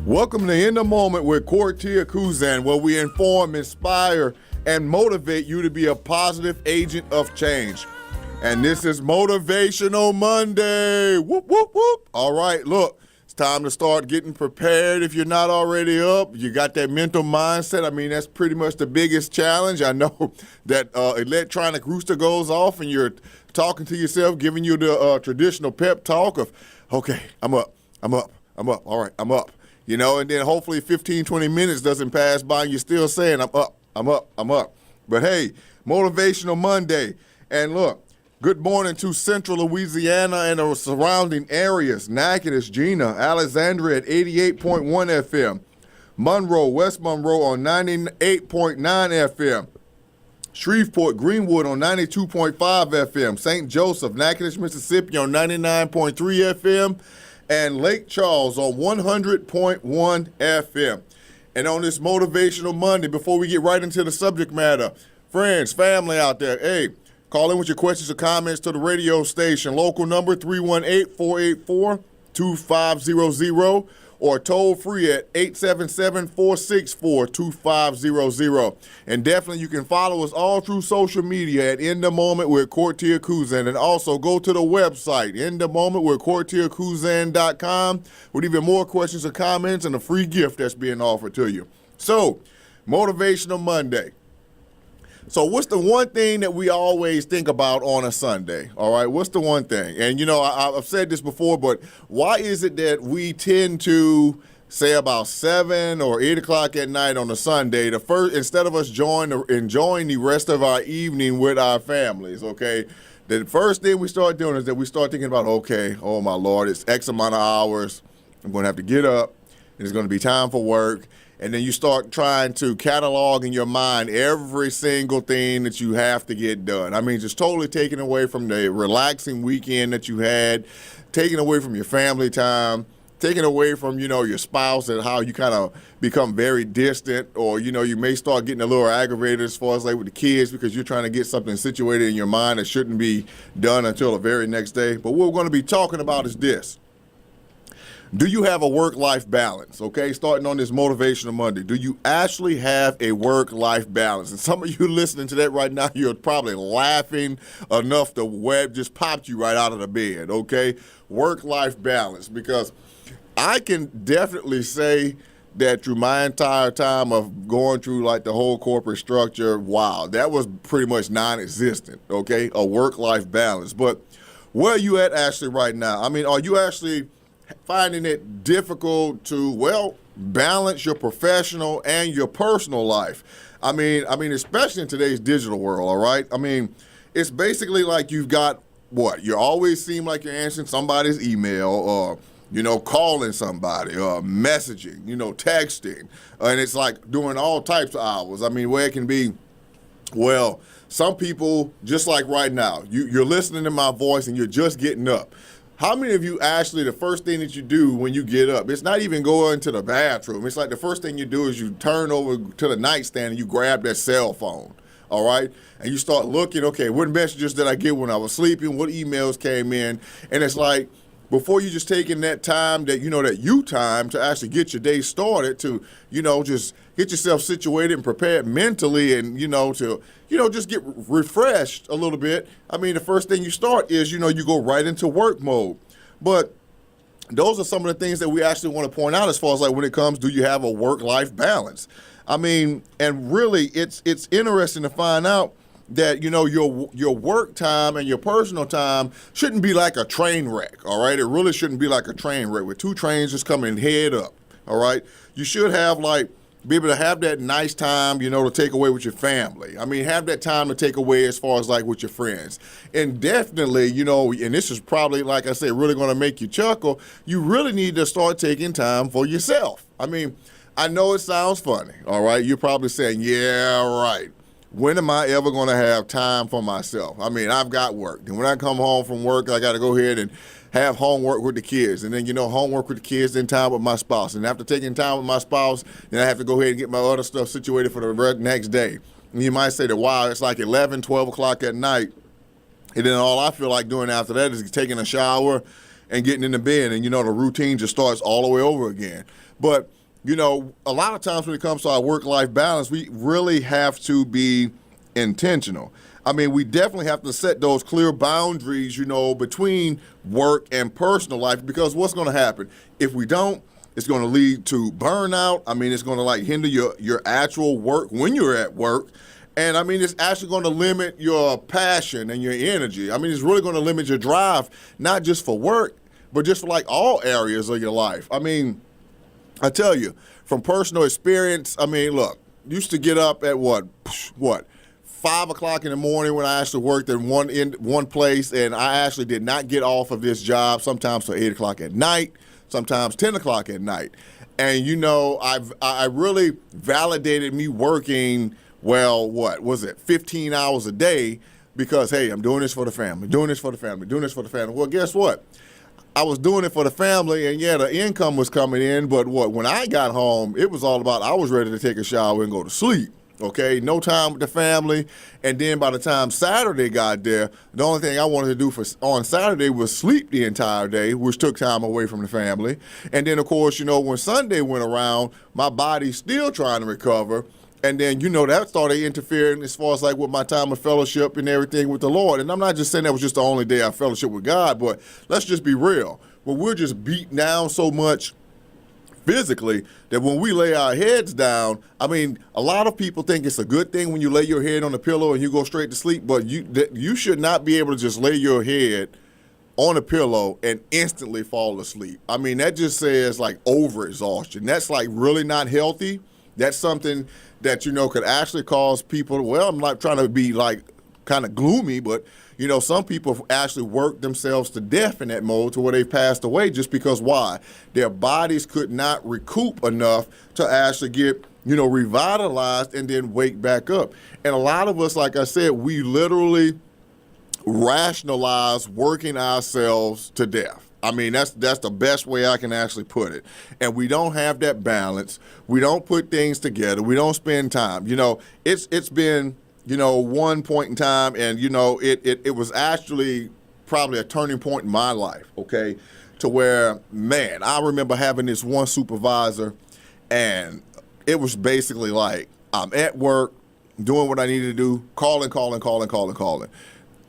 Welcome to In the Moment with Kortia, where we inform, inspire, and motivate you to be a positive agent of change. And this is Motivational Monday. Whoop, whoop, whoop. All right, look, it's time to start getting prepared. If you're not already up, you got that mental mindset. I mean, that's pretty much the biggest challenge. I know that electronic rooster goes off and you're talking to yourself, giving you the traditional pep talk of, okay, I'm up. All right, I'm up. You know, and then hopefully 15, 20 minutes doesn't pass by and you're still saying, I'm up. But hey, Motivational Monday. And look, good morning to Central Louisiana and the surrounding areas. Natchitoches, Gina, Alexandria at 88.1 FM. Monroe, West Monroe on 98.9 FM. Shreveport, Greenwood on 92.5 FM. St. Joseph, Natchitoches, Mississippi on 99.3 FM. And Lake Charles on 100.1 FM. And on this Motivational Monday, before we get right into the subject matter, friends, family out there, hey, call in with your questions or comments to the radio station. Local number 318-484-2500 or toll free at 877-464-2500. And definitely you can follow us all through social media at In the Moment with Kortia. And also go to the website, inthemomentwithkortiakuzan.com, with even more questions or comments and a free gift that's being offered to you. So, Motivational Monday. So what's the one thing that we always think about on a Sunday? All right, what's the one thing? And, you know, I've said this before, but why is it that we tend to say about 7 or 8 o'clock at night on a Sunday, instead of us enjoying the rest of our evening with our families, okay? The first thing we start doing is that we start thinking about, okay, oh my Lord, it's X amount of hours. I'm going to have to get up, and it's going to be time for work. And then you start trying to catalog in your mind every single thing that you have to get done. I mean, just totally taken away from the relaxing weekend that you had, taken away from your family time, taken away from, you know, your spouse and how you kind of become very distant, or, you know, you may start getting a little aggravated as far as like with the kids because you're trying to get something situated in your mind that shouldn't be done until the very next day. But what we're going to be talking about is this. Do you have a work-life balance? Okay, starting on this Motivational Monday. Do you actually have a work-life balance? And some of you listening to that right now, you're probably laughing enough the web just popped you right out of the bed, okay? Work-life balance, because I can definitely say that through my entire time of going through like the whole corporate structure, wow, that was pretty much non-existent, okay? A work-life balance. But where are you at actually right now? I mean, are you actually finding it difficult to, well, balance your professional and your personal life? I mean, especially in today's digital world, all right? I mean, it's basically like you've got what? You always seem like you're answering somebody's email or, you know, calling somebody or messaging, you know, texting. And it's like doing all types of hours. I mean, where it can be, well, some people, just like right now, you're listening to my voice and you're just getting up. How many of you actually, the first thing that you do when you get up, it's not even going to the bathroom. It's like the first thing you do is you turn over to the nightstand and you grab that cell phone, all right? And you start looking, okay, what messages did I get when I was sleeping? What emails came in? And it's like, before you just taking that time time to actually get your day started to, you know, just get yourself situated and prepared mentally and, you know, to, you know, just get refreshed a little bit. I mean, the first thing you start is, you know, you go right into work mode. But those are some of the things that we actually want to point out as far as like when it comes, do you have a work-life balance? I mean, and really it's interesting to find out that, you know, your work time and your personal time shouldn't be like a train wreck, all right? It really shouldn't be like a train wreck with two trains just coming head up, all right? You should have be able to have that nice time, you know, to take away with your family. I mean, have that time to take away as far as like with your friends. And definitely, you know, and this is probably, like I said, really going to make you chuckle, you really need to start taking time for yourself. I mean, I know it sounds funny, all right? You're probably saying, yeah, right. When am I ever going to have time for myself? I mean, I've got work. And when I come home from work, I got to go ahead and have homework with the kids. And then, you know, homework with the kids, then time with my spouse. And after taking time with my spouse, then I have to go ahead and get my other stuff situated for the next day. And you might say that, wow, it's like 11, 12 o'clock at night. And then all I feel like doing after that is taking a shower and getting into bed, and, the routine just starts all the way over again. But, a lot of times when it comes to our work-life balance, we really have to be intentional. I mean, we definitely have to set those clear boundaries, between work and personal life, because what's going to happen? If we don't, it's going to lead to burnout. I mean, it's going to hinder your actual work when you're at work. And I mean, it's actually going to limit your passion and your energy. I mean, it's really going to limit your drive, not just for work, but just for all areas of your life. I mean, I tell you, from personal experience, I mean, look, used to get up at what, 5 o'clock in the morning when I actually worked in one place, and I actually did not get off of this job sometimes till 8 o'clock at night, sometimes 10 o'clock at night. And, I really validated me working, 15 hours a day, because, hey, I'm doing this for the family, doing this for the family, doing this for the family. Well, guess what? I was doing it for the family, and yeah, the income was coming in, but when I got home, it was all about I was ready to take a shower and go to sleep. Okay, no time with the family, and then by the time Saturday got there, the only thing I wanted to do on Saturday was sleep the entire day, which took time away from the family. And then, of course, when Sunday went around, my body's still trying to recover, and then, that started interfering as far as with my time of fellowship and everything with the Lord. And I'm not just saying that was just the only day I fellowship with God, but let's just be real. When we're just beat down so much physically that when we lay our heads down, I mean, a lot of people think it's a good thing when you lay your head on the pillow and you go straight to sleep, but you should not be able to just lay your head on a pillow and instantly fall asleep. I mean, that just says overexhaustion. That's really not healthy. That's something that, could actually cause people, well, I'm not trying to be kind of gloomy, but some people actually work themselves to death in that mode to where they passed away just because why? Their bodies could not recoup enough to actually get, revitalized and then wake back up. And a lot of us, like I said, we literally rationalize working ourselves to death. I mean, that's the best way I can actually put it. And we don't have that balance. We don't put things together. We don't spend time. It's been one point in time, and, it was actually probably a turning point in my life, okay, to where, man, I remember having this one supervisor, and it was basically I'm at work, doing what I needed to do, calling,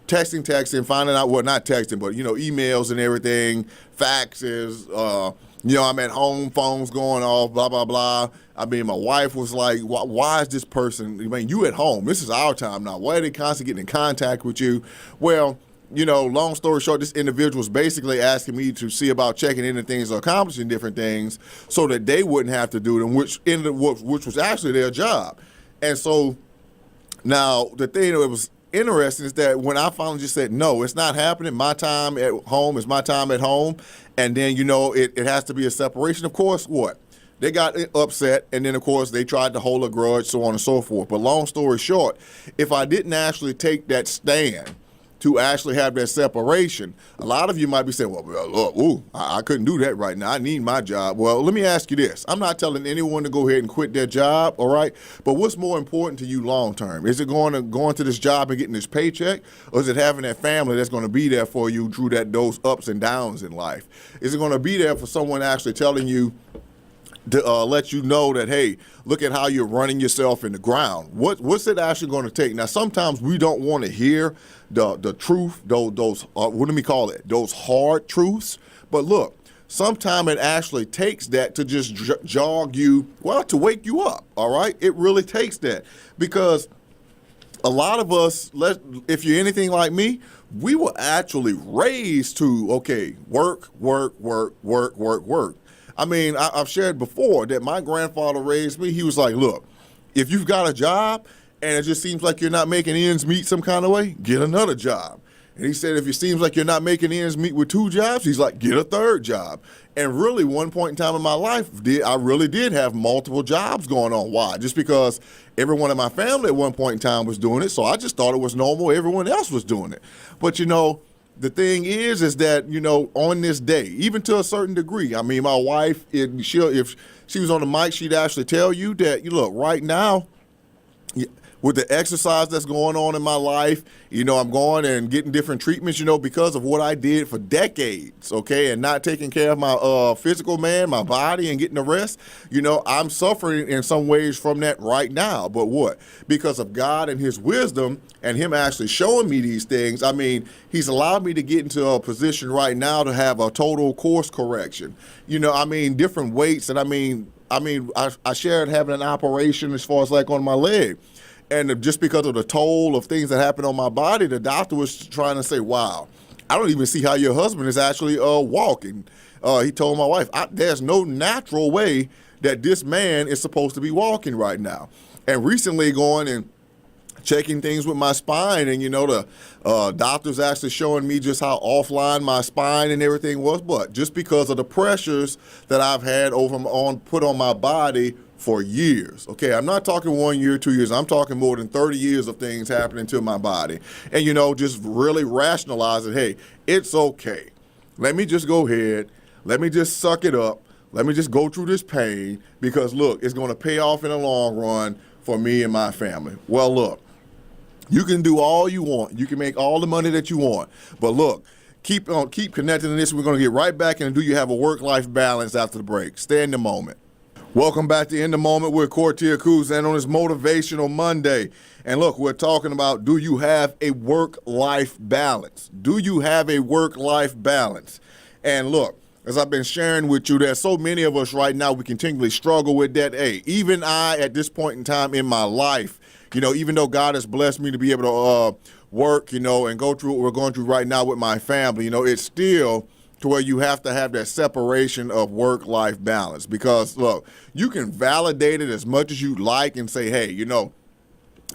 texting, finding out not texting, but, emails and everything, faxes, I'm at home, phones going off, blah, blah, blah. I mean, my wife was like, why is this person, you at home. This is our time now. Why are they constantly getting in contact with you? Well, long story short, this individual was basically asking me to see about checking into things or accomplishing different things so that they wouldn't have to do them, which was actually their job. And so now the thing that was interesting is that when I finally just said, no, it's not happening. My time at home is my time at home. And then, it has to be a separation. Of course, what? They got upset, and then, of course, they tried to hold a grudge, so on and so forth. But long story short, if I didn't actually take that stand to actually have that separation, a lot of you might be saying, well, I couldn't do that right now. I need my job. Well, let me ask you this. I'm not telling anyone to go ahead and quit their job, all right? But what's more important to you long term? Is it going to this job and getting this paycheck, or is it having that family that's going to be there for you through those ups and downs in life? Is it going to be there for someone actually telling you to let you know that, hey, look at how you're running yourself in the ground? What's it actually going to take? Now, sometimes we don't want to hear the truth, those what do we call it? Those hard truths. But look, sometimes it actually takes that to just jog you, to wake you up, all right? It really takes that, because a lot of us, if you're anything like me, we were actually raised to, okay, work. I mean, I've shared before that my grandfather raised me. He was like, look, if you've got a job and it just seems like you're not making ends meet some kind of way, get another job. And he said, if it seems like you're not making ends meet with 2 jobs, he's like, get a 3rd job. And really, one point in time in my life, I really did have multiple jobs going on. Why? Just because everyone in my family at one point in time was doing it, so I just thought it was normal. Everyone else was doing it. But, the thing is that, on this day, even to a certain degree, I mean, my wife, if she was on the mic, she'd actually tell you that, look, right now, with the exercise that's going on in my life, I'm going and getting different treatments, because of what I did for decades, okay, and not taking care of my physical man, my body, and getting the rest. I'm suffering in some ways from that right now. But what? Because of God and his wisdom and him actually showing me these things, he's allowed me to get into a position right now to have a total course correction. Different weights. And I shared having an operation as far as like on my leg. And just because of the toll of things that happened on my body, the doctor was trying to say, wow, I don't even see how your husband is actually walking. He told my wife, there's no natural way that this man is supposed to be walking right now. And recently going and checking things with my spine, and the doctor's actually showing me just how offline my spine and everything was, but just because of the pressures that I've had put on my body for years. Okay, I'm not talking 1 year, 2 years. I'm talking more than 30 years of things happening to my body. And, just really rationalize it. Hey, it's okay. Let me just go ahead. Let me just suck it up. Let me just go through this pain because, look, it's going to pay off in the long run for me and my family. Well, look, you can do all you want. You can make all the money that you want. But, look, keep connecting to this. We're going to get right back into do you have a work-life balance after the break. Stay in the moment. Welcome back to In the Moment with Kortia and on this Motivational Monday. And look, we're talking about, do you have a work-life balance? Do you have a work-life balance? And look, as I've been sharing with you, there's so many of us right now, we continually struggle with that. Hey, even I, at this point in time in my life, even though God has blessed me to be able to work, and go through what we're going through right now with my family, it's still to where you have to have that separation of work-life balance. Because, look, you can validate it as much as you like and say, hey,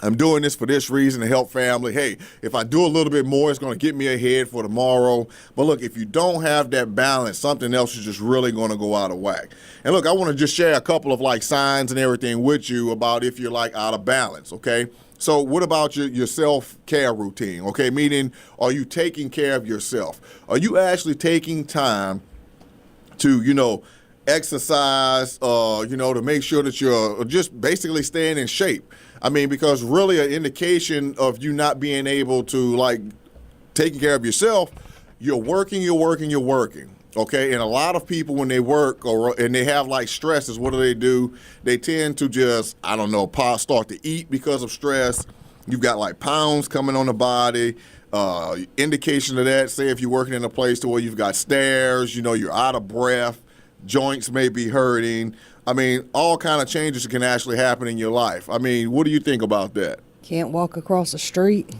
I'm doing this for this reason to help family. Hey, if I do a little bit more, it's going to get me ahead for tomorrow. But look, if you don't have that balance, something else is just really going to go out of whack. And look, I want to just share a couple of signs and everything with you about if you're out of balance, okay? So what about your self-care routine, okay? Meaning, are you taking care of yourself? Are you actually taking time to, exercise, to make sure that you're just basically staying in shape? Because really an indication of you not being able to, taking care of yourself, you're working. Okay, and a lot of people when they work and they have stresses, what do? They tend to just, start to eat because of stress. You've got pounds coming on the body. Indication of that, say if you're working in a place to where you've got stairs, you're out of breath, joints may be hurting. All kind of changes can actually happen in your life. What do you think about that? Can't walk across the street.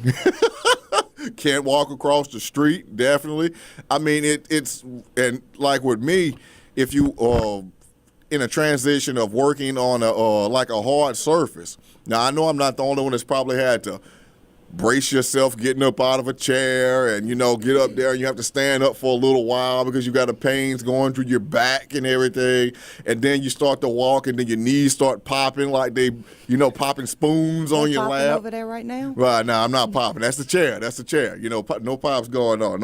Can't walk across the street, definitely. It's and with me, if you in a transition of working on a hard surface. Now I know I'm not the only one that's probably had to brace yourself getting up out of a chair and get up there and you have to stand up for a little while because you got the pains going through your back and everything, and then you start to walk and then your knees start popping like they popping spoons on your lap over there right now. Right now I'm not popping. That's the chair. No pops going on.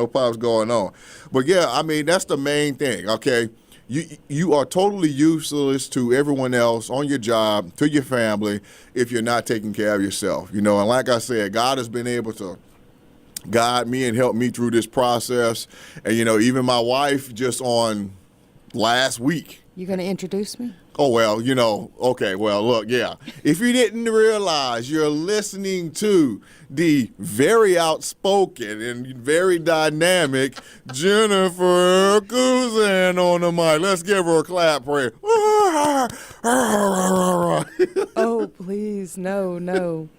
But yeah, that's the main thing. Okay, you are totally useless to everyone else on your job, to your family, if you're not taking care of yourself. And like I said, God has been able to guide me and help me through this process. And, even my wife just on last week. You going to introduce me? Oh, well, okay, well, look, yeah. If you didn't realize, you're listening to the very outspoken and very dynamic Jennifer Cousin on the mic. Let's give her a clap prayer. Oh, please, no.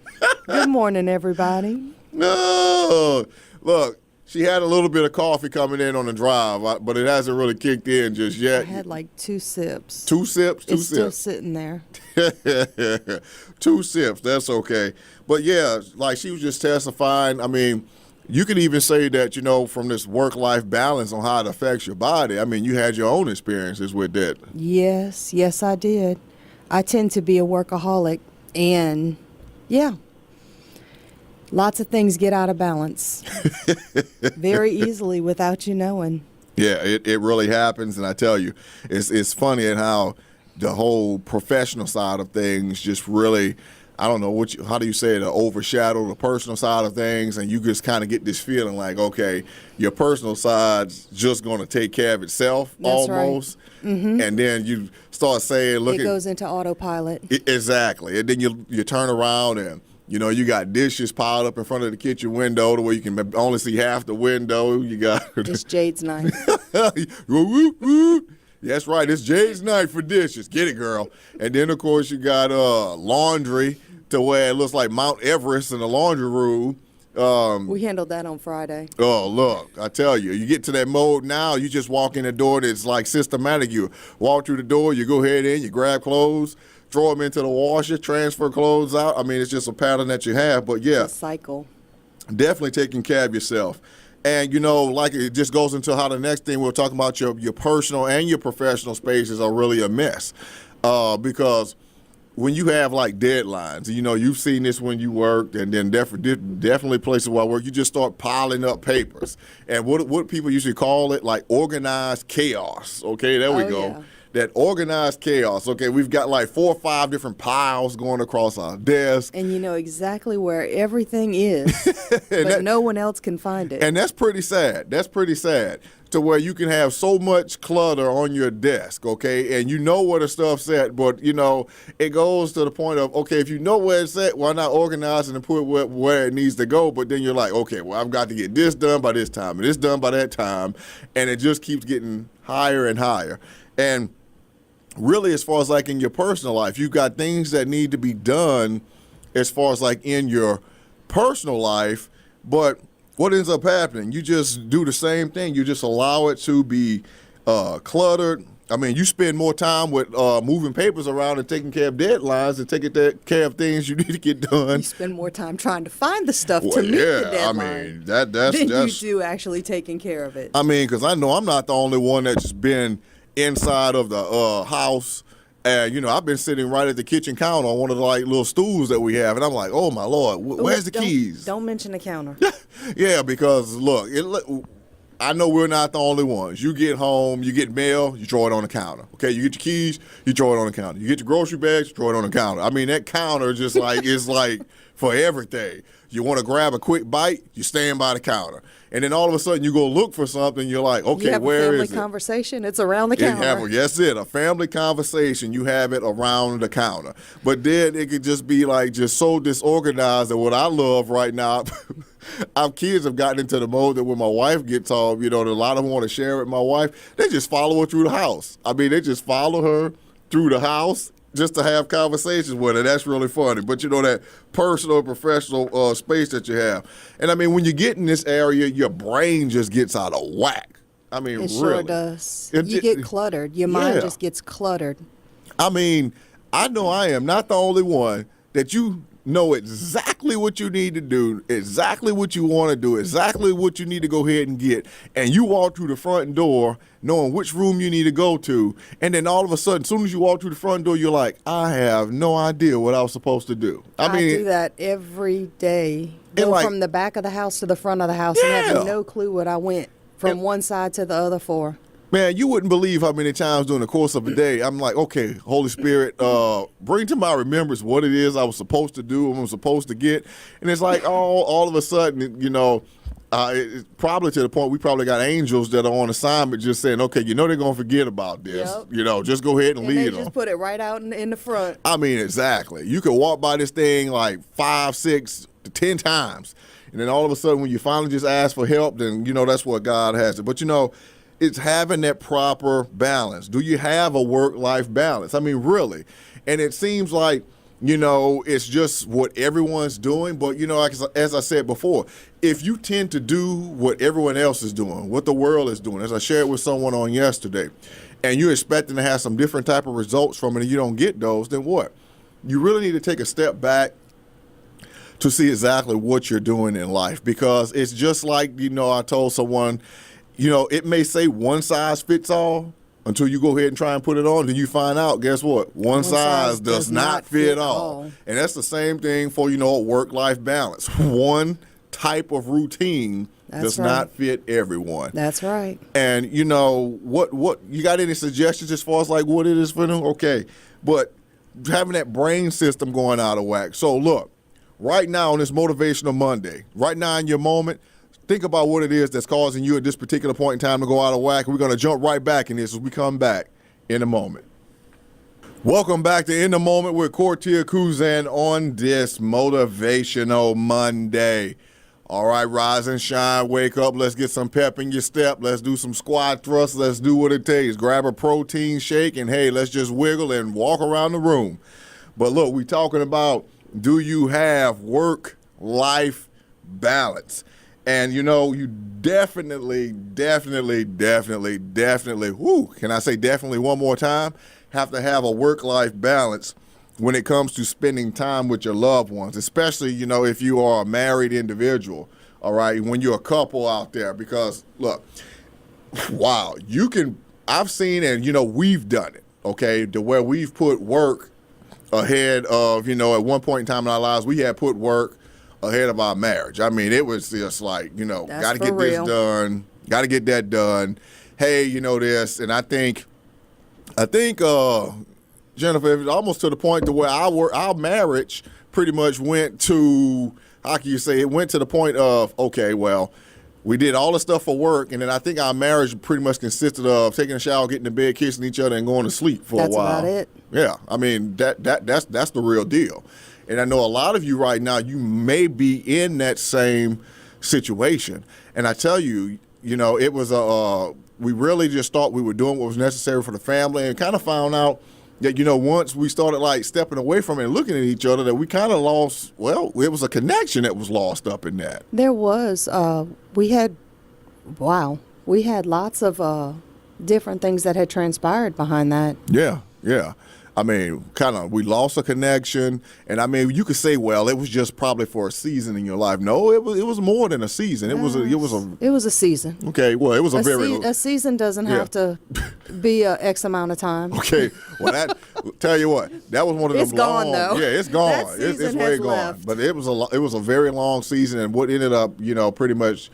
Good morning, everybody. No. Look. She had a little bit of coffee coming in on the drive, but it hasn't really kicked in just yet. I had 2 sips. 2 sips? It's still sitting there. 2 sips, that's okay. But yeah, she was just testifying. You could even say that, from this work-life balance on how it affects your body. You had your own experiences with that. Yes, I did. I tend to be a workaholic, and yeah. Lots of things get out of balance very easily without you knowing. Yeah, it really happens. And I tell you, it's funny at how the whole professional side of things just really I don't know how do you say it, overshadow the personal side of things, and you just kind of get this feeling like, okay, your personal side's just going to take care of itself. That's almost. right. Mm-hmm. And then you start saying, look, it goes into autopilot. Exactly. And then you turn around and, you got dishes piled up in front of the kitchen window to where you can only see half the window. You got It's Jade's night. That's right. It's Jade's night for dishes. Get it, girl. And then, of course, you got laundry to where it looks like Mount Everest in the laundry room. We handled that on Friday. Oh, look, I tell you, you get to that mode now, you just walk in the door and it's like systematic. You walk through the door, you go ahead in, you grab clothes, throw them into the washer, transfer clothes out. I mean, it's just a pattern that you have. But, yeah. It's a cycle. Definitely taking care of yourself. And, like it just goes into how the next thing we're talking about, your personal and your professional spaces are really a mess. Because when you have like deadlines, you've seen this when you worked, and then definitely places where I work, you just start piling up papers. And what people usually call it, like organized chaos. Okay, there we go. Yeah. That organized chaos. Okay, we've got like 4 or 5 different piles going across our desk. And you know exactly where everything is, but no one else can find it. And that's pretty sad. That's pretty sad. To where you can have so much clutter on your desk, okay, and you know where the stuff's at, but it goes to the point of, okay, if you know where it's at, why not organize it and put it where it needs to go? But then you're like, okay, well, I've got to get this done by this time and this done by that time, and it just keeps getting higher and higher. And really, as far as like in your personal life, you've got things that need to be done as far as like in your personal life, but what ends up happening? You just do the same thing. You just allow it to be cluttered. I mean, you spend more time with moving papers around and taking care of deadlines and taking care of things you need to get done. You spend more time trying to find the stuff to meet the deadline than you do actually taking care of it. I mean, because I know I'm not the only one that's been inside of the house. And, I've been sitting right at the kitchen counter on one of the like little stools that we have. And I'm like, oh, my Lord, where's the keys? Don't mention the counter. Yeah, because, look, I know we're not the only ones. You get home, you get mail, you throw it on the counter. Okay, you get your keys, you throw it on the counter. You get your grocery bags, you throw it on the counter. I mean, that counter just like is like for everything. You want to grab a quick bite, you stand by the counter. And then all of a sudden you go look for something, you're like, okay, where is it? You have a family conversation, it's around the counter. Yes, a family conversation, you have it around the counter. But then it could just be like just so disorganized. And what I love right now, our kids have gotten into the mode that when my wife gets home, a lot of them want to share with my wife, they just follow her through the house. I mean, they just follow her through the house just to have conversations with her. That's really funny. But that personal, professional space that you have. And I mean, when you get in this area, your brain just gets out of whack. I mean, it really. Sure does. You get cluttered. Your mind just gets cluttered. I mean, I know I am not the only one that you know exactly what you need to do, exactly what you want to do, exactly what you need to go ahead and get. And you walk through the front door knowing which room you need to go to. And then all of a sudden, as soon as you walk through the front door, you're like, I have no idea what I was supposed to do. I mean, do that every day. Go from the back of the house to the front of the house and have no clue what I went from one side to the other for. Man, you wouldn't believe how many times during the course of a day I'm like, okay, Holy Spirit, bring to my remembrance what it is I was supposed to do and was supposed to get. And it's like all of a sudden, it's probably to the point we probably got angels that are on assignment just saying, okay, they're going to forget about this. Yep. Just go ahead and lead them. They just put it right out in the front. I mean, exactly. You could walk by this thing like 5, 6 to 10 times. And then all of a sudden when you finally just ask for help, then, that's what God has it. But, it's having that proper balance. Do you have a work-life balance? I mean, really. And it seems like, it's just what everyone's doing. But, as I said before, if you tend to do what everyone else is doing, what the world is doing, as I shared with someone on yesterday, and you're expecting to have some different type of results from it and you don't get those, then what? You really need to take a step back to see exactly what you're doing in life. Because it's just like, I told someone, it may say one size fits all until you go ahead and try and put it on. Then you find out, guess what? One size does not fit all. And that's the same thing for, a work-life balance. One type of routine does not fit everyone. That's right. And, what you got any suggestions as far as like what it is for them? Okay. But having that brain system going out of whack. So look, right now on this Motivational Monday, right now in your moment, think about what it is that's causing you at this particular point in time to go out of whack. We're going to jump right back in this as we come back in a moment. Welcome back to In the Moment with Kortia Kuzan on this Motivational Monday. All right, rise and shine, wake up, let's get some pep in your step, let's do some squat thrusts, let's do what it takes. Grab a protein shake and hey, let's just wiggle and walk around the room. But look, we're talking about, do you have work-life balance? And you know, you definitely, can I say definitely one more time? Have to have a work-life balance when it comes to spending time with your loved ones, especially, you know, if you are a married individual, all right, when you're a couple out there, because look, wow, I've seen, and you know, we've done it, okay, to where we've put work ahead of, you know, at one point in time in our lives, we had put work ahead of our marriage. I mean, it was just like, you know, got to get this done, got to get that done. Hey, you know this, and I think, Jennifer, it was almost to the point to where our marriage pretty much went to, how can you say, it went to the point of, okay, well, we did all the stuff for work, and then I think our marriage pretty much consisted of taking a shower, getting in bed, kissing each other, and going to sleep for a while. That's about it. Yeah, I mean, that's the real deal. And I know a lot of you right now, you may be in that same situation. And I tell you, you know, it was we really just thought we were doing what was necessary for the family, and kind of found out that, you know, once we started like stepping away from it and looking at each other, that we kind of lost, well, it was a connection that was lost up in that. There was, we had lots of different things that had transpired behind that. Yeah. I mean, we lost a connection, and I mean, you could say, well, it was just probably for a season in your life. No, it was more than a season. It was a season. Okay, well, it was a season doesn't have to be a X amount of time. Okay, well, tell you what, that was one of them it's gone, long. Though. Yeah, it's gone. That season it's way has gone. left. But it was a very long season, and what ended up, you know, pretty much.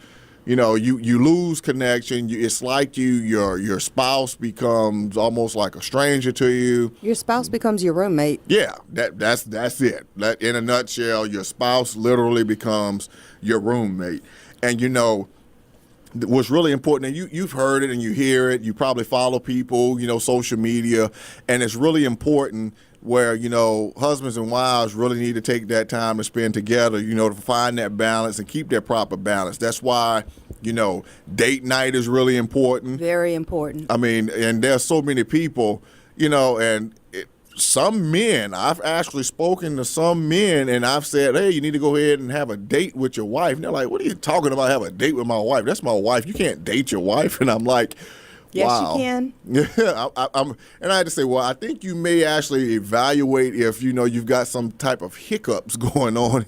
You know, you lose connection. It's like your spouse becomes almost like a stranger to you. Your spouse becomes your roommate. Yeah, that's it. That, in a nutshell, your spouse literally becomes your roommate. And you know, what's really important, and you've heard it and you hear it. You probably follow people, you know, social media, and it's really important where, you know, husbands and wives really need to take that time to spend together, you know, to find that balance and keep that proper balance. That's why, you know, date night is really important. Very important. I mean, and there's so many people, you know, and some men, I've actually spoken to some men, and I've said, hey, you need to go ahead and have a date with your wife. And they're like, what are you talking about, have a date with my wife? That's my wife. You can't date your wife. And I'm like, yes, wow. You can. Yeah, and I had to say, well, I think you may actually evaluate if, you know, you've got some type of hiccups going on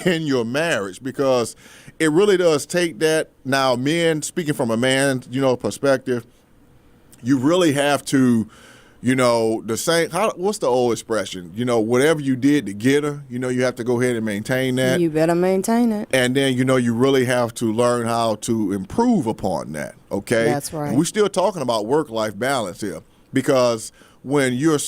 in your marriage, because it really does take that. Now, men, speaking from a man, you know, perspective, you really have to, you know, what's the old expression? You know, whatever you did to get her, you know, you have to go ahead and maintain that. You better maintain it. And then, you know, you really have to learn how to improve upon that, okay? That's right. And we're still talking about work-life balance here, because when you're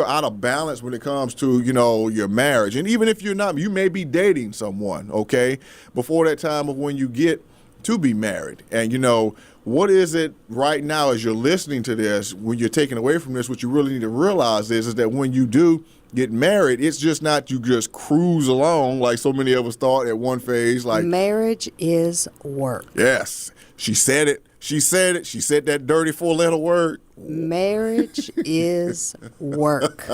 out of balance when it comes to, you know, your marriage, and even if you're not, you may be dating someone, okay, before that time of when you get to be married. And, you know, what is it right now as you're listening to this, when you're taken away from this, what you really need to realize is that when you do get married, it's just not you just cruise along like so many of us thought at one phase. Like, marriage is work. Yes. She said it. She said that dirty 4-letter word. Marriage is work.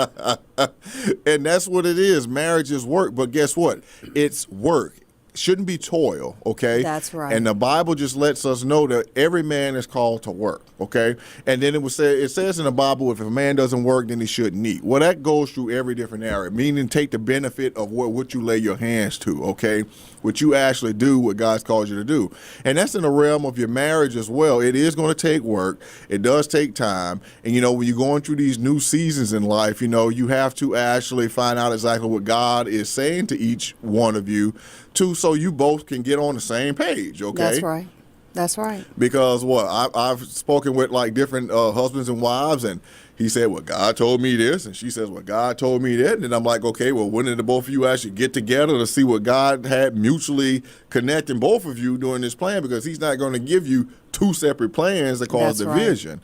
And that's what it is. Marriage is work. But guess what? It's work. Shouldn't be toil, okay? That's right. And the Bible just lets us know that every man is called to work, okay? And then it says in the Bible, if a man doesn't work, then he shouldn't eat. Well, that goes through every different area, meaning take the benefit of what you lay your hands to, okay? What you actually do, what God's called you to do. And that's in the realm of your marriage as well. It is going to take work. It does take time. And, you know, when you're going through these new seasons in life, you know, you have to actually find out exactly what God is saying to each one of you, so you both can get on the same page, okay? That's right. That's right. Because I've spoken with like different husbands and wives, and he said, well, God told me this, and she says, well, God told me that. And then I'm like, okay, well, when did the both of you actually get together to see what God had mutually connecting both of you during this plan? Because he's not going to give you two separate plans that cause division.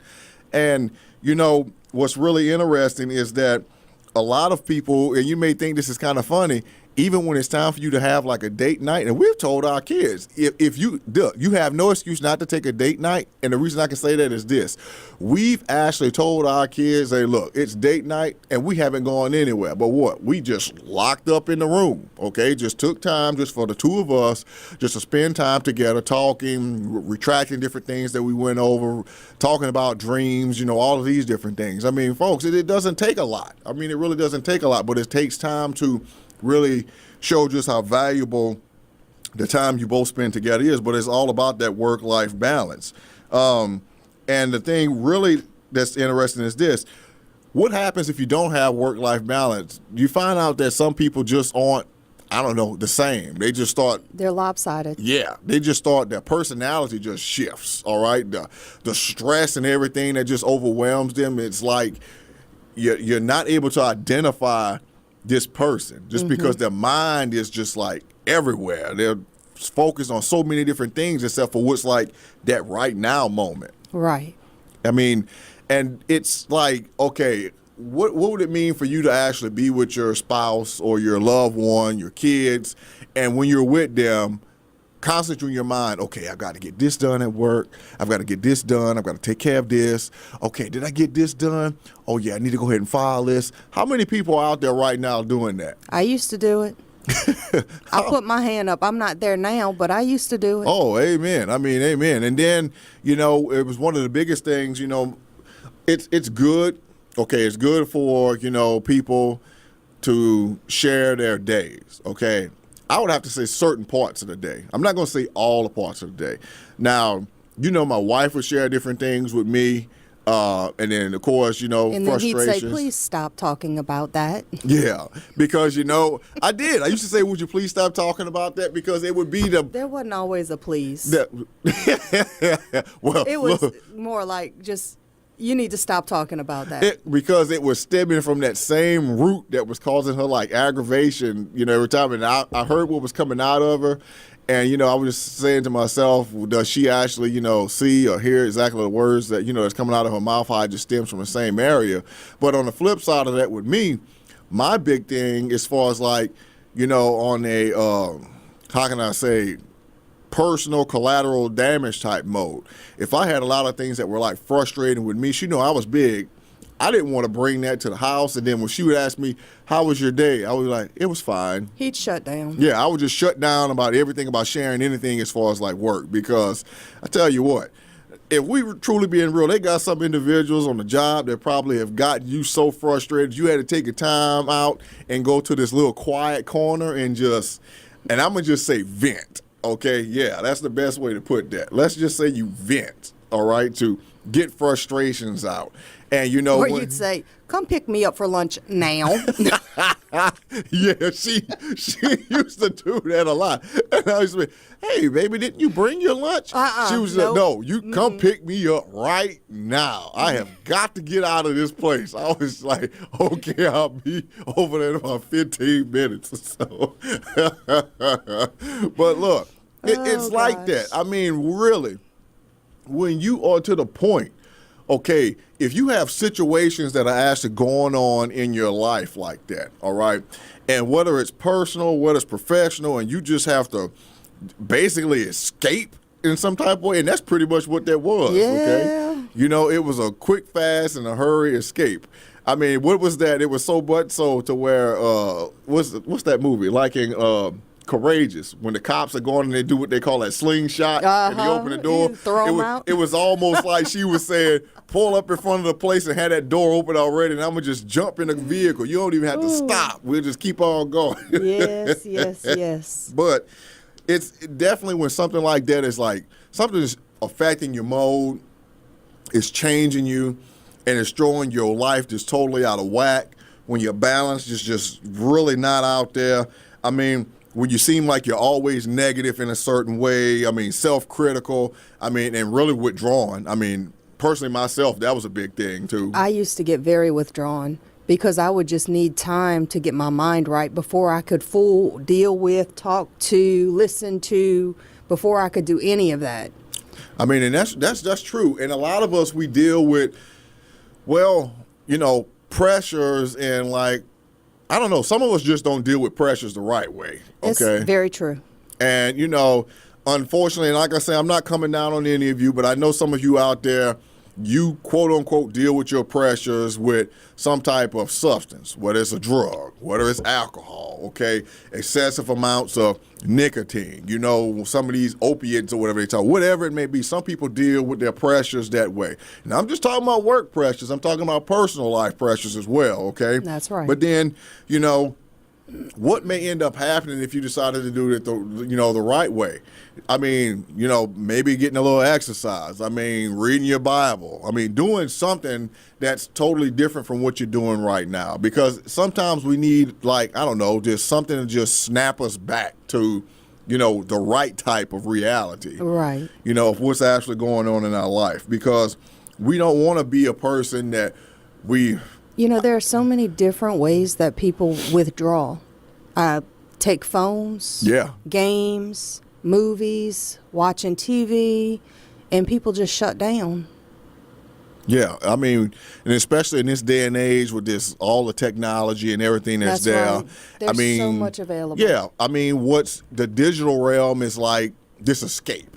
Right. And, you know, what's really interesting is that a lot of people, and you may think this is kind of funny, even when it's time for you to have like a date night, and we've told our kids, if you have no excuse not to take a date night, and the reason I can say that is this. We've actually told our kids, hey, look, it's date night, and we haven't gone anywhere. But what? We just locked up in the room, okay? Just took time just for the two of us, just to spend time together, talking, retracting different things that we went over, talking about dreams, you know, all of these different things. I mean, folks, it doesn't take a lot. I mean, it really doesn't take a lot, but it takes time to really show just how valuable the time you both spend together is, but it's all about that work-life balance. And the thing really that's interesting is this. What happens if you don't have work-life balance? You find out that some people just aren't, I don't know, the same. They just start. They're lopsided. Yeah. They just start, their personality just shifts, all right? The stress and everything that just overwhelms them, it's like you're not able to identify this person just because their mind is just like everywhere. They're focused on so many different things except for what's like that right now moment. Right. I mean, and it's like, okay, what would it mean for you to actually be with your spouse or your loved one, your kids, and when you're with them, constantly in your mind, okay, I've got to get this done at work. I've got to get this done. I've got to take care of this. Okay, did I get this done? Oh, yeah, I need to go ahead and file this. How many people are out there right now doing that? I used to do it. I put my hand up. I'm not there now, but I used to do it. Oh, amen. I mean, amen. And then, you know, it was one of the biggest things, you know, it's good. Okay, it's good for, you know, people to share their days, okay? I would have to say certain parts of the day. I'm not going to say all the parts of the day. Now, you know, my wife would share different things with me. And then, of course, you know, and then frustrations. He'd say, please stop talking about that. Yeah, because, you know, I did. I used to say, would you please stop talking about that? Because it would be There wasn't always a please. Well, it was look, more like just, you need to stop talking about that. Because it was stemming from that same root that was causing her, like, aggravation, you know, every time. And I heard what was coming out of her. And, you know, I was just saying to myself, does she actually, you know, see or hear exactly the words that, you know, that's coming out of her mouth, how it just stems from the same area. But on the flip side of that with me, my big thing as far as, like, you know, on a, how can I say, personal collateral damage type mode. If I had a lot of things that were, like, frustrating with me, she knew I was big. I didn't want to bring that to the house. And then when she would ask me, how was your day? I was like, it was fine. He'd shut down. Yeah, I would just shut down about everything, about sharing anything as far as like work. Because I tell you what, if we were truly being real, they got some individuals on the job that probably have gotten you so frustrated, you had to take a time out and go to this little quiet corner and I'm going to just say vent. Okay, yeah, that's the best way to put that. Let's just say you vent, all right, to get frustrations out. And you know, or you'd say, come pick me up for lunch now. Yeah, she used to do that a lot. And I used to be, hey, baby, didn't you bring your lunch? She was like, no, you come pick me up right now. I have got to get out of this place. I was like, okay, I'll be over there in about 15 minutes or so. But look, it's like that. I mean, really, when you are to the point, okay, if you have situations that are actually going on in your life like that, all right, and whether it's personal, whether it's professional, and you just have to basically escape in some type of way, and that's pretty much what that was, okay? You know, it was a quick, fast, and a hurry escape. I mean, what was that? It was so much so to where, what's that movie? Like in Courageous, when the cops are going and they do what they call that slingshot, and they open the door. Throw them out. It was almost like she was saying, pull up in front of the place and have that door open already, and I'm going to just jump in the vehicle. You don't even have to stop. We'll just keep on going. Yes. But it's definitely when something like that is like, something is affecting your mode, it's changing you, and it's throwing your life just totally out of whack, when your balance is just really not out there. I mean, when you seem like you're always negative in a certain way, I mean, self-critical, I mean, and really withdrawn. I mean, personally myself, that was a big thing too. I used to get very withdrawn because I would just need time to get my mind right before I could full deal with, talk to, listen to, before I could do any of that. I mean, and that's true. And a lot of us, we deal with, well, pressures and like, I don't know, some of us just don't deal with pressures the right way. Okay. It's very true. And, unfortunately, like I say, I'm not coming down on any of you, but I know some of you out there, you quote unquote deal with your pressures with some type of substance, whether it's a drug, whether it's alcohol, okay, excessive amounts of nicotine, some of these opiates or whatever they talk, whatever it may be. Some people deal with their pressures that way. And I'm just talking about work pressures. I'm talking about personal life pressures as well, okay? That's right. But then, what may end up happening if you decided to do it the right way? I mean, maybe getting a little exercise. I mean, reading your Bible. I mean, doing something that's totally different from what you're doing right now. Because sometimes we need, just something to just snap us back to, the right type of reality. Right. Of what's actually going on in our life. Because we don't want to be a person that we... there are so many different ways that people withdraw. Take phones, games, movies, watching TV, and people just shut down. Yeah, I mean, and especially in this day and age with all the technology and everything that's there. Right. There's so much available. Yeah, I mean, what's the digital realm is like this escape.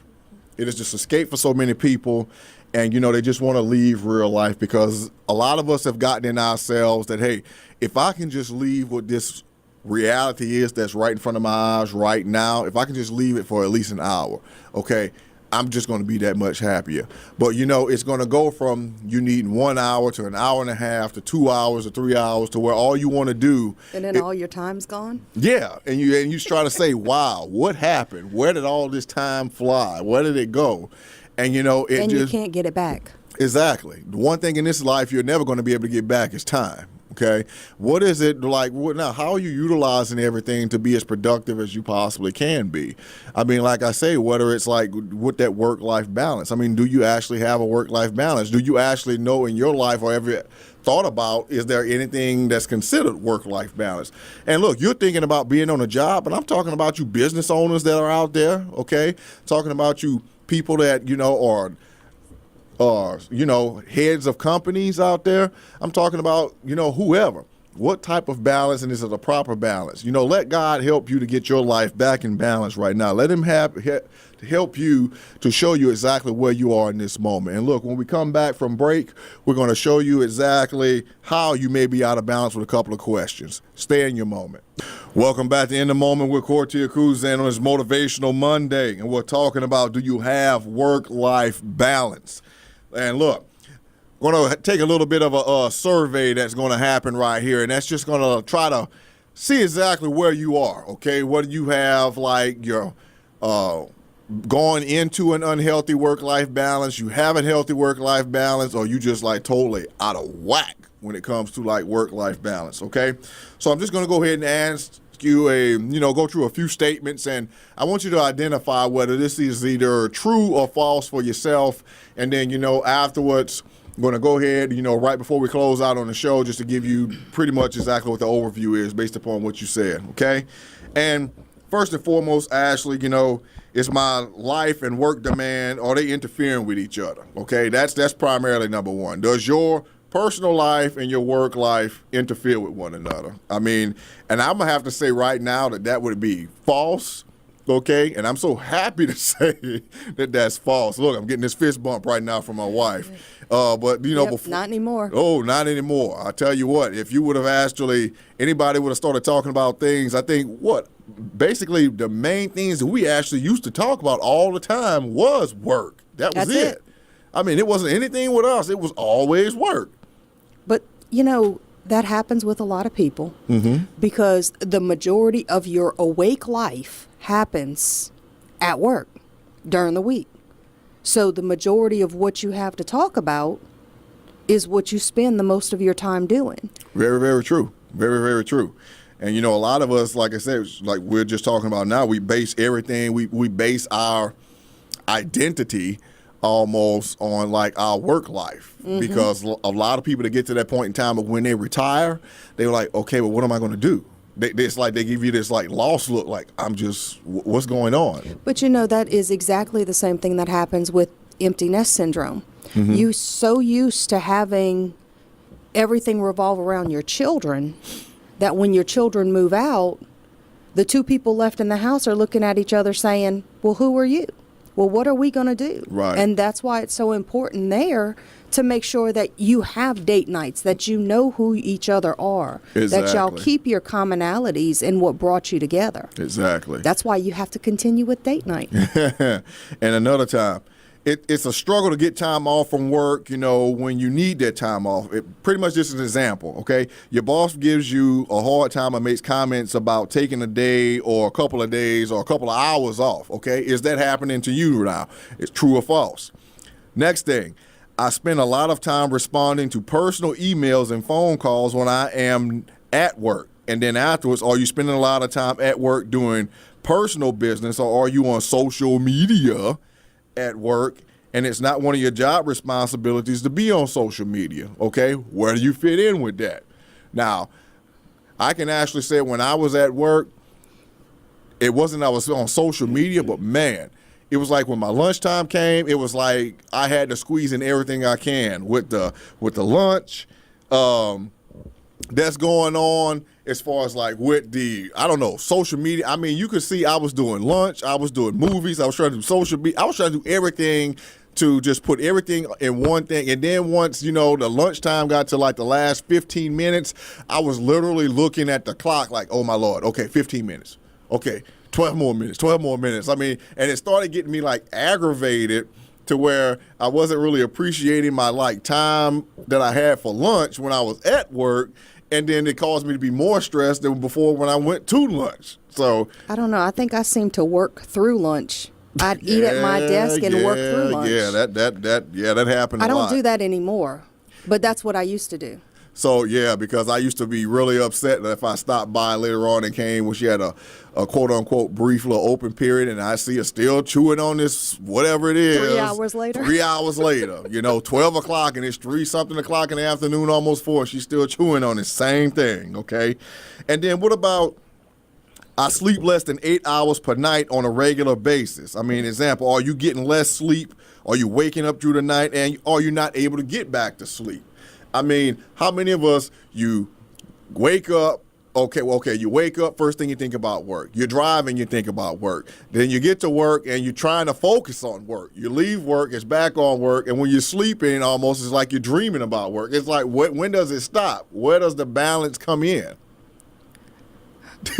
It is just escape for so many people. And, they just want to leave real life because a lot of us have gotten in ourselves that, hey, if I can just leave what this reality is that's right in front of my eyes right now, if I can just leave it for at least an hour, okay, I'm just going to be that much happier. But, it's going to go from you needing 1 hour to an hour and a half to 2 hours or 3 hours to where all you want to do. And then all your time's gone? Yeah. And you try to say, wow, what happened? Where did all this time fly? Where did it go? And, and you can't get it back. Exactly. The one thing in this life you're never going to be able to get back is time. Okay. What is it like? Now, how are you utilizing everything to be as productive as you possibly can be? I mean, like I say, whether it's like with that work-life balance. I mean, do you actually have a work-life balance? Do you actually know in your life or ever thought about, is there anything that's considered work-life balance? And look, you're thinking about being on a job, but I'm talking about you business owners that are out there. Okay. Talking about you people that, are heads of companies out there. I'm talking about, whoever. What type of balance, and is it a proper balance? Let God help you to get your life back in balance right now. Let him help you to show you exactly where you are in this moment. And look, when we come back from break, we're going to show you exactly how you may be out of balance with a couple of questions. Stay in your moment. Welcome back to In the Moment with Kortia Cruz and on this Motivational Monday. And we're talking about, do you have work-life balance? And look, we're going to take a little bit of a survey that's going to happen right here, and that's just going to try to see exactly where you are, okay? Whether you have, like, your going into an unhealthy work-life balance, you have a healthy work-life balance, or you just, like, totally out of whack when it comes to, like, work-life balance, okay? So I'm just going to go ahead and ask you go through a few statements, and I want you to identify whether this is either true or false for yourself, and then, afterwards, I'm going to go ahead, right before we close out on the show, just to give you pretty much exactly what the overview is based upon what you said, okay? And first and foremost, Ashley, is my life and work demand, are they interfering with each other, okay? That's primarily number one. Does your personal life and your work life interfere with one another? I mean, and I'm going to have to say right now that would be false. Okay, and I'm so happy to say that that's false. Look, I'm getting this fist bump right now from my wife. But, before. Not anymore. Oh, not anymore. I tell you what, if you would have anybody would have started talking about things, I think basically the main things that we actually used to talk about all the time was work. That's it. I mean, it wasn't anything with us. It was always work. But, that happens with a lot of people because the majority of your awake life happens at work during the week. So the majority of what you have to talk about is what you spend the most of your time doing. Very, very true. Very, very true. And, a lot of us, like I said, like we're just talking about now, we base everything, we base our identity almost on like our work life, because a lot of people that get to that point in time of when they retire, they were like, okay, well, what am I going to do? It's like they give you this like lost look, like what's going on? But you know, that is exactly the same thing that happens with empty nest syndrome. You so used to having everything revolve around your children that when your children move out, the two people left in the house are looking at each other saying, well, who are you? Well, what are we going to do? Right. And that's why it's so important there to make sure that you have date nights, that you know who each other are, that y'all keep your commonalities in what brought you together. Exactly. That's why you have to continue with date night. And another time, it's a struggle to get time off from work, when you need that time off. Pretty much just an example, okay? Your boss gives you a hard time and makes comments about taking a day or a couple of days or a couple of hours off, okay? Is that happening to you now? It's true or false? Next thing, I spend a lot of time responding to personal emails and phone calls when I am at work. And then afterwards, are you spending a lot of time at work doing personal business, or are you on social media at work, and it's not one of your job responsibilities to be on social media, okay? Where do you fit in with that? Now, I can actually say when I was at work, it wasn't I was on social media, but man, it was like when my lunchtime came, it was like I had to squeeze in everything I can with the lunch that's going on, as far as like with the, I don't know, social media. I mean, you could see I was doing lunch, I was doing movies, I was trying to do social media, I was trying to do everything to just put everything in one thing. And then once, the lunchtime got to like the last 15 minutes, I was literally looking at the clock like, oh my Lord, okay, 15 minutes. Okay, 12 more minutes. I mean, and it started getting me like aggravated to where I wasn't really appreciating my like time that I had for lunch when I was at work. And then it caused me to be more stressed than before when I went to lunch. So I don't know. I think I seem to work through lunch. I'd eat at my desk and work through lunch. Yeah, that happened a lot. I don't do that anymore, but that's what I used to do. So, yeah, because I used to be really upset that if I stopped by later on and came when she had a quote-unquote brief little open period, and I see her still chewing on this whatever it is. 3 hours later? 3 hours later. 12 o'clock, and it's 3-something o'clock in the afternoon, almost 4. She's still chewing on the same thing, okay? And then what about I sleep less than 8 hours per night on a regular basis? I mean, example, are you getting less sleep? Are you waking up through the night, and are you not able to get back to sleep? I mean, how many of us, you wake up, you wake up, first thing you think about work. You're driving, you think about work. Then you get to work, and you're trying to focus on work. You leave work, it's back on work, and when you're sleeping, almost it's like you're dreaming about work. It's like, when does it stop? Where does the balance come in?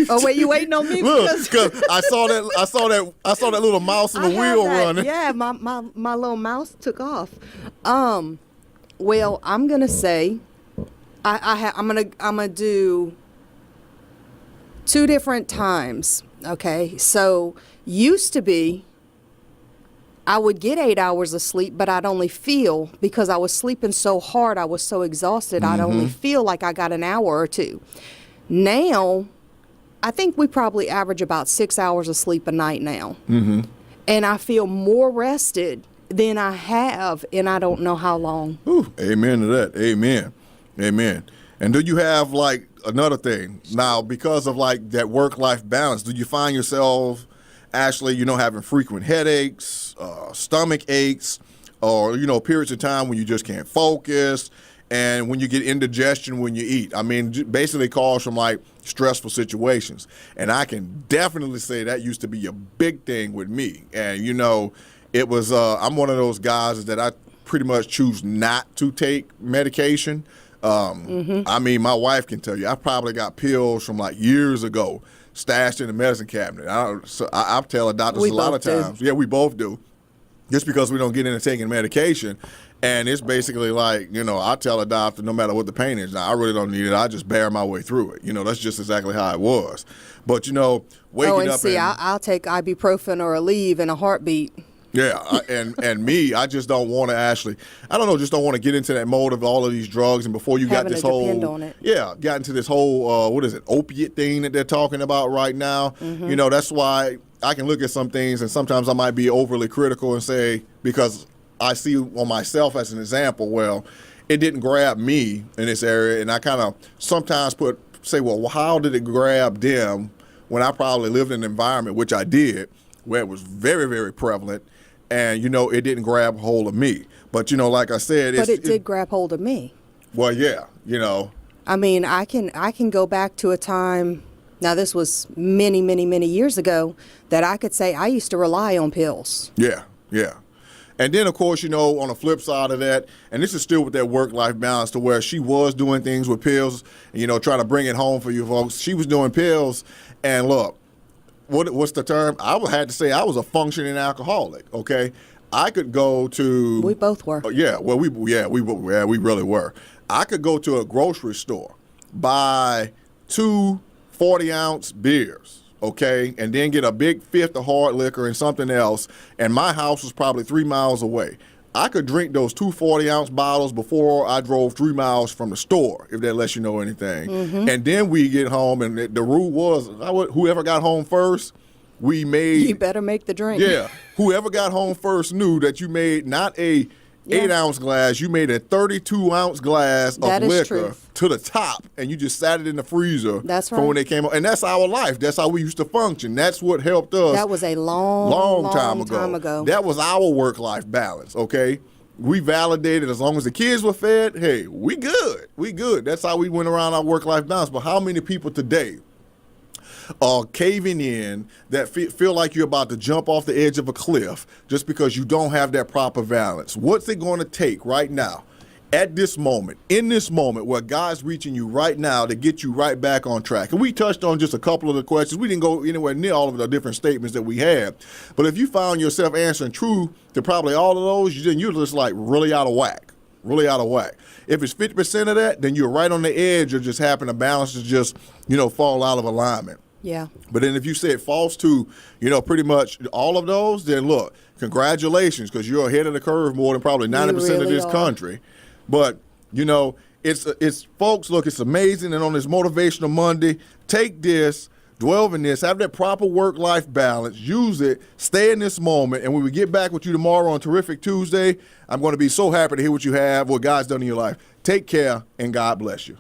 Oh wait, you waiting on me? Look, because I saw that little mouse in the wheel running. Yeah, my little mouse took off. Well, I'm gonna say, I'm gonna do 2 different times. Okay, so used to be, I would get 8 hours of sleep, but I'd only feel, because I was sleeping so hard, I was so exhausted, I'd only feel like I got an hour or 2. Now, I think we probably average about 6 hours of sleep a night now, and I feel more rested than I have, and I don't know how long. Ooh, amen to that. Amen. And do you have like another thing now, because of like that work-life balance? Do you find yourself actually, having frequent headaches, stomach aches, or periods of time when you just can't focus, and when you get indigestion when you eat? I mean, basically calls from like stressful situations. And I can definitely say that used to be a big thing with me. And it was, I'm one of those guys that I pretty much choose not to take medication. I mean, my wife can tell you, I probably got pills from like years ago stashed in the medicine cabinet. I tell the doctors a lot of times. Yeah, we both do. Just because we don't get into taking medication. And it's basically like, I tell a doctor no matter what the pain is, now I really don't need it. I just bear my way through it. That's just exactly how it was. But, waking up. I'll take ibuprofen or Aleve in a heartbeat. Yeah, and me, I just don't want to just don't want to get into that mode of all of these drugs. And before you got this whole, got into this whole, opiate thing that they're talking about right now. That's why I can look at some things, and sometimes I might be overly critical and say, because I see on myself as an example, well, it didn't grab me in this area, and I kind of sometimes say, well, how did it grab them when I probably lived in an environment, which I did, where it was very, very prevalent, and, it didn't grab hold of me. But, like I said, but it did grab hold of me. Well, yeah, I mean, I can go back to a time, now this was many, many, many years ago, that I could say I used to rely on pills. Yeah, yeah. And then, of course, on the flip side of that, and this is still with that work-life balance to where she was doing things with pills, trying to bring it home for you folks. She was doing pills, and look, what's the term? I had to say I was a functioning alcoholic, okay? I could go to... We both were. Yeah, well, we really were. I could go to a grocery store, buy 2 40-ounce beers, okay, and then get a big fifth of hard liquor and something else, and my house was probably 3 miles away. I could drink those 2 40-ounce bottles before I drove 3 miles from the store, if that lets you know anything. Mm-hmm. And then we get home, and the rule was, whoever got home first, we made... You better make the drink. Yeah. Whoever got home first knew that you made not a 8-ounce glass, you made a 32-ounce glass of liquor to the top, and you just sat it in the freezer. That's right. For when they came up. And that's our life. That's how we used to function. That's what helped us. That was a long time ago. That was our work-life balance, okay? We validated as long as the kids were fed, hey, we good. We good. That's how we went around our work-life balance. But how many people today are caving in that feel like you're about to jump off the edge of a cliff just because you don't have that proper balance? What's it going to take right now, at this moment, in this moment where God's reaching you right now to get you right back on track? And we touched on just a couple of the questions. We didn't go anywhere near all of the different statements that we had. But if you found yourself answering true to probably all of those, then you're just like really out of whack. Really out of whack. If it's 50% of that, then you're right on the edge of just having a balance to just, fall out of alignment. Yeah. But then if you say it falls to, pretty much all of those, then look, congratulations, because you're ahead of the curve more than probably 90% of this country. But, it's folks, look, it's amazing. And on this Motivational Monday, take this, dwell in this, have that proper work-life balance, use it, stay in this moment. And when we get back with you tomorrow on Terrific Tuesday, I'm going to be so happy to hear what you have, what God's done in your life. Take care, and God bless you.